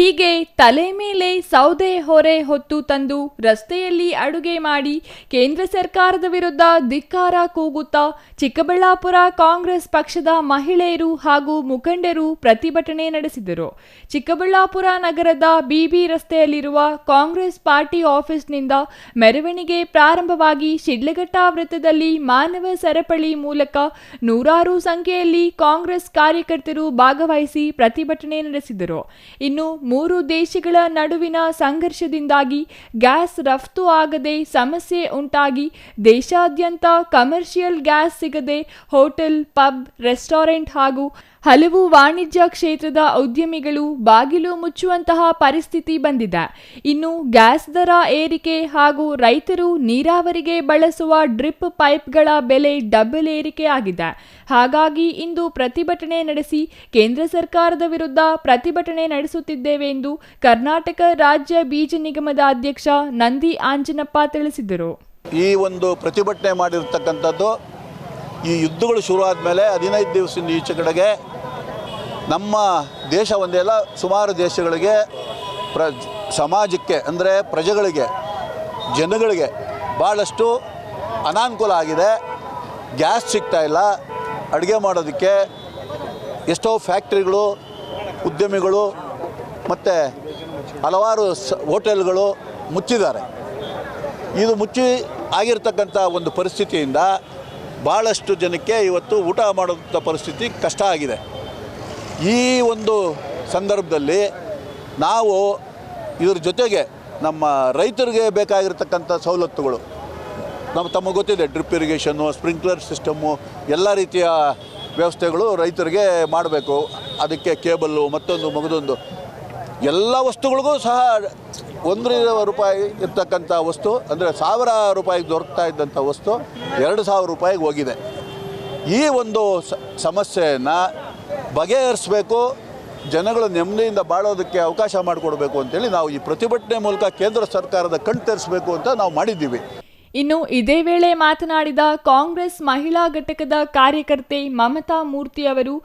ಹೀಗೆ ತಲೆ ಮೇಲೆ ಸೌದೆ ಹೊರೆ ಹೊತ್ತು ತಂದು ರಸ್ತೆಯಲ್ಲಿ ಅಡುಗೆ ಮಾಡಿ ಕೇಂದ್ರ ಸರ್ಕಾರದ ವಿರುದ್ಧ ಧಿಕ್ಕಾರ ಕೂಗುತ್ತಾ ಚಿಕ್ಕಬಳ್ಳಾಪುರ ಕಾಂಗ್ರೆಸ್ ಪಕ್ಷದ ಮಹಿಳೆಯರು ಹಾಗೂ ಮುಖಂಡರು ಪ್ರತಿಭಟನೆ ನಡೆಸಿದರು. ಚಿಕ್ಕಬಳ್ಳಾಪುರ ನಗರದ ಬಿಬಿ ರಸ್ತೆಯಲ್ಲಿರುವ ಕಾಂಗ್ರೆಸ್ ಪಾರ್ಟಿ ಆಫೀಸ್ನಿಂದ ಮೆರವಣಿಗೆ ಪ್ರಾರಂಭವಾಗಿ ಶಿಡ್ಲಘಟ್ಟ ವೃತ್ತದಲ್ಲಿ ಮಾನವ ಸರಪಳಿ ಮೂಲಕ ನೂರಾರು ಸಂಖ್ಯೆಯಲ್ಲಿ ಕಾಂಗ್ರೆಸ್ ಕಾರ್ಯಕರ್ತರು ಭಾಗವಹಿಸಿ ಪ್ರತಿಭಟನೆ ನಡೆಸಿದರು. ಇನ್ನು 3 ದೇಶಗಳ ನಡುವಿನ ಸಂಘರ್ಷದಿಂದಾಗಿ ಗ್ಯಾಸ್ ರಫ್ತು ಆಗದೆ ಸಮಸ್ಯೆ ಉಂಟಾಗಿ ದೇಶಾದ್ಯಂತ ಕಮರ್ಷಿಯಲ್ ಗ್ಯಾಸ್ ಸಿಗದೆ ಹೋಟೆಲ್, ಪಬ್, ರೆಸ್ಟೋರೆಂಟ್ ಹಾಗೂ ಹಲವು ವಾಣಿಜ್ಯ ಕ್ಷೇತ್ರದ ಉದ್ಯಮಿಗಳು ಬಾಗಿಲು ಮುಚ್ಚುವಂತಹ ಪರಿಸ್ಥಿತಿ ಬಂದಿದೆ. ಇನ್ನು ಗ್ಯಾಸ್ ದರ ಏರಿಕೆ ಹಾಗೂ ರೈತರು ನೀರಾವರಿಗೆ ಬಳಸುವ ಡ್ರಿಪ್ ಪೈಪ್ಗಳ ಬೆಲೆ ಡಬಲ್ ಏರಿಕೆ ಆಗಿದೆ. ಹಾಗಾಗಿ ಇಂದು ಪ್ರತಿಭಟನೆ ನಡೆಸಿ ಕೇಂದ್ರ ಸರ್ಕಾರದ ವಿರುದ್ಧ ಪ್ರತಿಭಟನೆ ನಡೆಸುತ್ತಿದ್ದೇವೆ ಎಂದು ಕರ್ನಾಟಕ ರಾಜ್ಯ ಬೀಜ ನಿಗಮದ ಅಧ್ಯಕ್ಷ ನಂದಿ ಆಂಜನಪ್ಪ ತಿಳಿಸಿದರು. ಈ ಒಂದು ಪ್ರತಿಭಟನೆ ಮಾಡಿರ್ತಕ್ಕಂಥದ್ದು ಈ ಯುದ್ಧಗಳು ಶುರುವಾದ ಮೇಲೆ 15 ದಿವಸದಿಂದ ಈಚೆ ಕಡೆಗೆ ನಮ್ಮ ದೇಶ ಒಂದೇ ಅಲ್ಲ, ಸುಮಾರು ದೇಶಗಳಿಗೆ ಸಮಾಜಕ್ಕೆ ಅಂದರೆ ಪ್ರಜೆಗಳಿಗೆ, ಜನಗಳಿಗೆ ಭಾಳಷ್ಟು ಅನಾನುಕೂಲ ಆಗಿದೆ. ಗ್ಯಾಸ್ ಸಿಗ್ತಾ ಇಲ್ಲ ಅಡುಗೆ ಮಾಡೋದಕ್ಕೆ. ಎಷ್ಟೋ ಫ್ಯಾಕ್ಟ್ರಿಗಳು, ಉದ್ಯಮಿಗಳು ಮತ್ತು ಹಲವಾರು ಹೋಟೆಲ್ಗಳು ಮುಚ್ಚಿದ್ದಾರೆ. ಇದು ಮುಚ್ಚಿ ಆಗಿರ್ತಕ್ಕಂಥ ಒಂದು ಪರಿಸ್ಥಿತಿಯಿಂದ ಭಾಳಷ್ಟು ಜನಕ್ಕೆ ಇವತ್ತು ಊಟ ಮಾಡೋಂಥ ಪರಿಸ್ಥಿತಿ ಕಷ್ಟ ಆಗಿದೆ. ಈ ಒಂದು ಸಂದರ್ಭದಲ್ಲಿ ನಾವು ಇದ್ರ ಜೊತೆಗೆ ನಮ್ಮ ರೈತರಿಗೆ ಬೇಕಾಗಿರ್ತಕ್ಕಂಥ ಸವಲತ್ತುಗಳು ತಮಗೆ ಗೊತ್ತಿದೆ, ಡ್ರಿಪ್ ಇರಿಗೇಷನ್ನು, ಸ್ಪ್ರಿಂಕ್ಲರ್ ಸಿಸ್ಟಮ್ಮು, ಎಲ್ಲ ರೀತಿಯ ವ್ಯವಸ್ಥೆಗಳು ರೈತರಿಗೆ ಮಾಡಬೇಕು. ಅದಕ್ಕೆ ಕೇಬಲ್ಲು, ಮತ್ತೊಂದು ಮಗದೊಂದು ಎಲ್ಲ ವಸ್ತುಗಳಿಗೂ ಸಹ 1 ರೂಪಾಯಿ ಇರ್ತಕ್ಕಂಥ ವಸ್ತು ಅಂದರೆ 1000 ರೂಪಾಯಿಗೆ ದೊರಕ್ತಾ ಇದ್ದಂಥ ವಸ್ತು 2000 ರೂಪಾಯಿಗೆ ಹೋಗಿದೆ. ಈ ಒಂದು ಸಮಸ್ಯೆಯನ್ನು ಬಗೆಹರಿಸಬೇಕು, ಜನಗಳು ನೆಮ್ಮದಿಯಿಂದ ಬಾಳೋದಕ್ಕೆ ಅವಕಾಶ ಮಾಡಿಕೊಡ್ಬೇಕು ಅಂತೇಳಿ ನಾವು ಈ ಪ್ರತಿಭಟನೆ ಮೂಲಕ ಕೇಂದ್ರ ಸರ್ಕಾರದ ಕಣ್ಣು ತೆರೆಸಬೇಕು ಅಂತ ನಾವು ಮಾಡಿದ್ದೀವಿ. ಇನ್ನು ಇದೇ ವೇಳೆ ಮಾತನಾಡಿದ ಕಾಂಗ್ರೆಸ್ ಮಹಿಳಾ ಘಟಕದ ಕಾರ್ಯಕರ್ತೆ ಮಮತಾ ಮೂರ್ತಿ ಅವರು,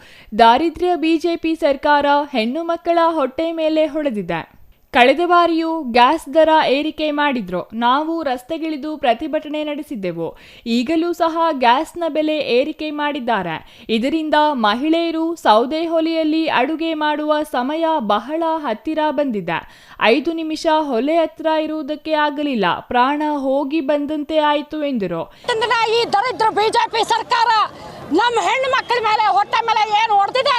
ದಾರಿದ್ರ್ಯ ಬಿಜೆಪಿ ಸರ್ಕಾರ ಹೆಣ್ಣು ಮಕ್ಕಳ ಹೊಟ್ಟೆ ಮೇಲೆ ಹೊಡೆದಿದೆ. ಕಳೆದ ಬಾರಿಯೂ ಗ್ಯಾಸ್ ದರ ಏರಿಕೆ ಮಾಡಿದ್ರು, ನಾವು ರಸ್ತೆಗಿಳಿದು ಪ್ರತಿಭಟನೆ ನಡೆಸಿದ್ದೆವು. ಈಗಲೂ ಸಹ ಗ್ಯಾಸ್ನ ಬೆಲೆ ಏರಿಕೆ ಮಾಡಿದ್ದಾರೆ. ಇದರಿಂದ ಮಹಿಳೆಯರು ಸೌದೆ ಒಲೆಯಲ್ಲಿ ಅಡುಗೆ ಮಾಡುವ ಸಮಯ ಬಹಳ ಹತ್ತಿರ ಬಂದಿದೆ. 5 ನಿಮಿಷ ಒಲೆ ಹತ್ರ ಇರುವುದಕ್ಕೆ ಆಗಲಿಲ್ಲ, ಪ್ರಾಣ ಹೋಗಿ ಬಂದಂತೆ ಆಯಿತು ಎಂದರು. ಈ ದರಿದ್ರ ಬಿಜೆಪಿ ಸರ್ಕಾರ ನಮ್ಮ ಹೆಣ್ಣು ಮಕ್ಕಳ ಮೇಲೆ, ಹೊಟ್ಟೆ ಮೇಲೆ ಏನು ಹೊಡೆದಿದೆ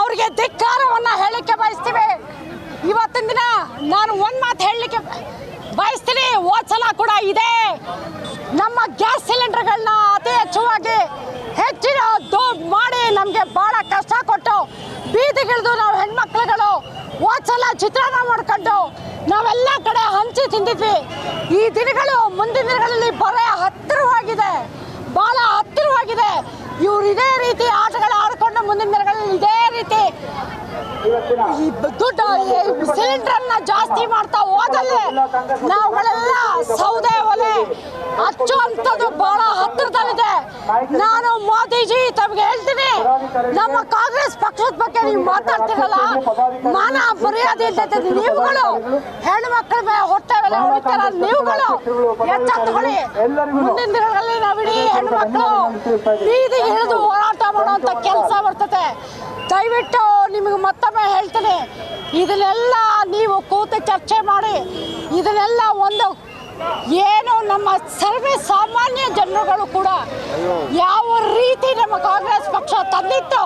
ಅವರಿಗೆ ಧಿಕ್ಕಾರವನ್ನ ಹೇಳಿಕೆ ಬಯಸ್ತೀವಿ. ಇವತ್ತಿನ ದಿನ ನಾನು ಒಂದು ಮಾತು ಹೇಳಲಿಕ್ಕೆ ಬಯಸ್ತೀನಿ. ಹೋದ್ಸಲ ಕೂಡ ಇದೆ, ನಮ್ಮ ಗ್ಯಾಸ್ ಸಿಲಿಂಡರ್ಗಳನ್ನ ಅತಿ ಹೆಚ್ಚಿನ ದುಡ್ಡು ಮಾಡಿ ನಮಗೆ ಭಾಳ ಕಷ್ಟ ಕೊಟ್ಟು ಬೀದಿಗಿಳಿದು ನಾವು ಹೆಣ್ಮಕ್ಳುಗಳು ಹೋದ್ಸಲ ಚಿತ್ರಾನ್ನ ಮಾಡ್ಕೊಂಡು ನಾವೆಲ್ಲ ಕಡೆ ಹಂಚಿ ತಿಂದಿದ್ವಿ. ಈ ದಿನಗಳು ಮುಂದಿನ ದಿನಗಳಲ್ಲಿ ಹತ್ತಿರವಾಗಿದೆ, ಭಾಳ ಹತ್ತಿರವಾಗಿದೆ. ಇವ್ರು ಇದೇ ರೀತಿ ಆಟಗಳು ಆಡ್ಕೊಂಡು ಮುಂದಿನ ದಿನಗಳಲ್ಲಿ ಇದೇ ರೀತಿ ದುಡ್ಡು ಸಿಲಿಂಡರ್ನ ಜಾಸ್ತಿ ಮಾಡ್ತಾ ಹೋದಲ್ಲಿ ನಾವುಗಳೆಲ್ಲ ಸೌದೆ ಒಲೆ ಹಚ್ಚುವಂಥದ್ದು ಬಹಳ ಹತ್ತಿರದಲ್ಲಿದೆ. ನಾನು ಮೋದಿಜಿ ತಮಗೆ ಹೇಳ್ತೀನಿ, ನಮ್ಮ ಕಾಂಗ್ರೆಸ್ ಪಕ್ಷದ ಬಗ್ಗೆ ನೀವು ಮಾತಾಡ್ತಿರಲ್ಲ, ಮಾನ ಮರ್ಯಾದೆ ಇರ್ತೈತೆ. ನೀವುಗಳು ಹೆಣ್ಣು ಮಕ್ಕಳ ಮೇಲೆ ಹೊಟ್ಟೆ ಮೇಲೆ ಹೊಡಿತಾರ, ನೀವುಗಳು ಎಚ್ಚೆತ್ತುಕೊಳ್ಳಿ. ಮುಂದಿನ ದಿನಗಳಲ್ಲಿ ನಾವು ಇಡೀ ಹೆಣ್ಣು ಮಕ್ಕಳು ಬೀದಿಗೆ ಇಳಿದು ಹೋರಾಟ ಮಾಡುವಂಥ ಕೆಲಸ ಬರ್ತದೆ. ದಯವಿಟ್ಟು ನಿಮಗೆ ಮತ್ತೊಮ್ಮೆ ಹೇಳ್ತೀನಿ, ಇದನ್ನೆಲ್ಲ ನೀವು ಕೂತು ಚರ್ಚೆ ಮಾಡಿ, ಇದನ್ನೆಲ್ಲ ಒಂದು ಏನು ನಮ್ಮ ಸರ್ವೇ ಸಾಮಾನ್ಯ ಜನರುಗಳು ಕೂಡ ಯಾವ ರೀತಿ ನಮ್ಮ ಕಾಂಗ್ರೆಸ್ ಪಕ್ಷ ತಂದಿತ್ತು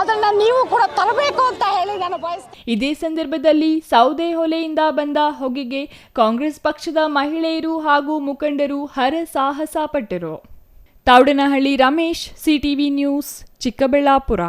ಅದನ್ನು ನೀವು ಕೂಡ ತರಬೇಕು ಅಂತ ಹೇಳಿ ನಾನು ಬಯಸ್ತೀನಿ. ಇದೇ ಸಂದರ್ಭದಲ್ಲಿ ಸೌದೆ ಹೊಲೆಯಿಂದ ಬಂದ ಹೊಗೆಗೆ ಕಾಂಗ್ರೆಸ್ ಪಕ್ಷದ ಮಹಿಳೆಯರು ಹಾಗೂ ಮುಖಂಡರು ಹರಸಾಹಸ ಪಟ್ಟರು. Thoudanahalli Ramesh, CTV news, Chikkaballapur.